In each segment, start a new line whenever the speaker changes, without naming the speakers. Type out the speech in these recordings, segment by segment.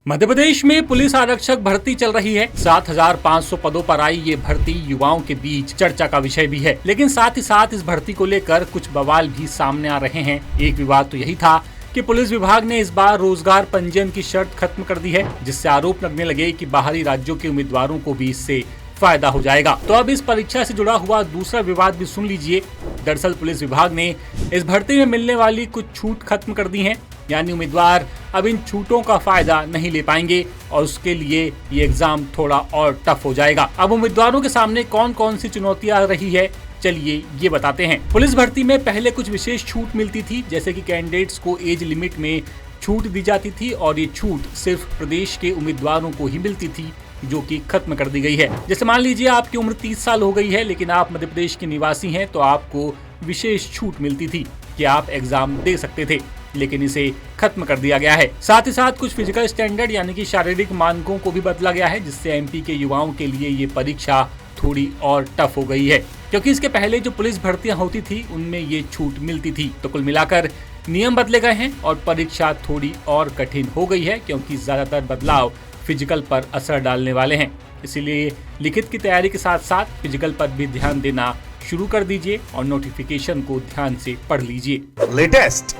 मध्य प्रदेश में पुलिस आरक्षक भर्ती चल रही है। 7,500 पदों पर आई ये भर्ती युवाओं के बीच चर्चा का विषय भी है, लेकिन साथ ही साथ इस भर्ती को लेकर कुछ बवाल भी सामने आ रहे हैं। एक विवाद तो यही था कि पुलिस विभाग ने इस बार रोजगार पंजीयन की शर्त खत्म कर दी है, जिससे आरोप लगने लगे कि बाहरी राज्यों के उम्मीदवारों को भी इससे फायदा हो जाएगा। तो अब इस परीक्षा से जुड़ा हुआ दूसरा विवाद भी सुन लीजिए। दरअसल पुलिस विभाग ने इस भर्ती में मिलने वाली कुछ छूट खत्म कर दी है, यानी उम्मीदवार अब इन छूटों का फायदा नहीं ले पाएंगे और उसके लिए ये एग्जाम थोड़ा और टफ हो जाएगा। अब उम्मीदवारों के सामने कौन कौन सी चुनौतियां आ रही है, चलिए ये बताते हैं। पुलिस भर्ती में पहले कुछ विशेष छूट मिलती थी, जैसे कि कैंडिडेट्स को एज लिमिट में छूट दी जाती थी और ये छूट सिर्फ प्रदेश के उम्मीदवारों को ही मिलती थी, जो कि खत्म कर दी गई है। जैसे मान लीजिए आपकी उम्र 30 साल हो गई है, लेकिन आप मध्य प्रदेश के निवासी हैं, तो आपको विशेष छूट मिलती थी कि आप एग्जाम दे सकते थे, लेकिन इसे खत्म कर दिया गया है। साथ ही साथ कुछ फिजिकल स्टैंडर्ड यानी कि शारीरिक मानकों को भी बदला गया है, जिससे एमपी के युवाओं के लिए ये परीक्षा थोड़ी और टफ हो गई है, क्योंकि इसके पहले जो पुलिस भर्तियां होती थी उनमें ये छूट मिलती थी। तो कुल मिलाकर नियम बदले गए हैं और परीक्षा थोड़ी और कठिन हो गई है, क्योंकि ज्यादातर बदलाव फिजिकल पर असर डालने वाले हैं। इसीलिए लिखित की तैयारी के साथ साथ फिजिकल पर भी ध्यान देना शुरू कर दीजिए और नोटिफिकेशन को ध्यान से पढ़ लीजिए।
लेटेस्ट,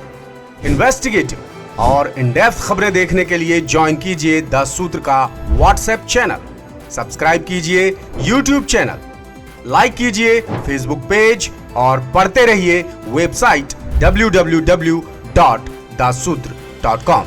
इन्वेस्टिगेटिव और इन डेप्थ खबरें देखने के लिए ज्वाइन कीजिए द सूत्र का व्हाट्सएप चैनल, सब्सक्राइब कीजिए यूट्यूब चैनल, लाइक कीजिए फेसबुक पेज और पढ़ते रहिए वेबसाइट www.dasutr.com।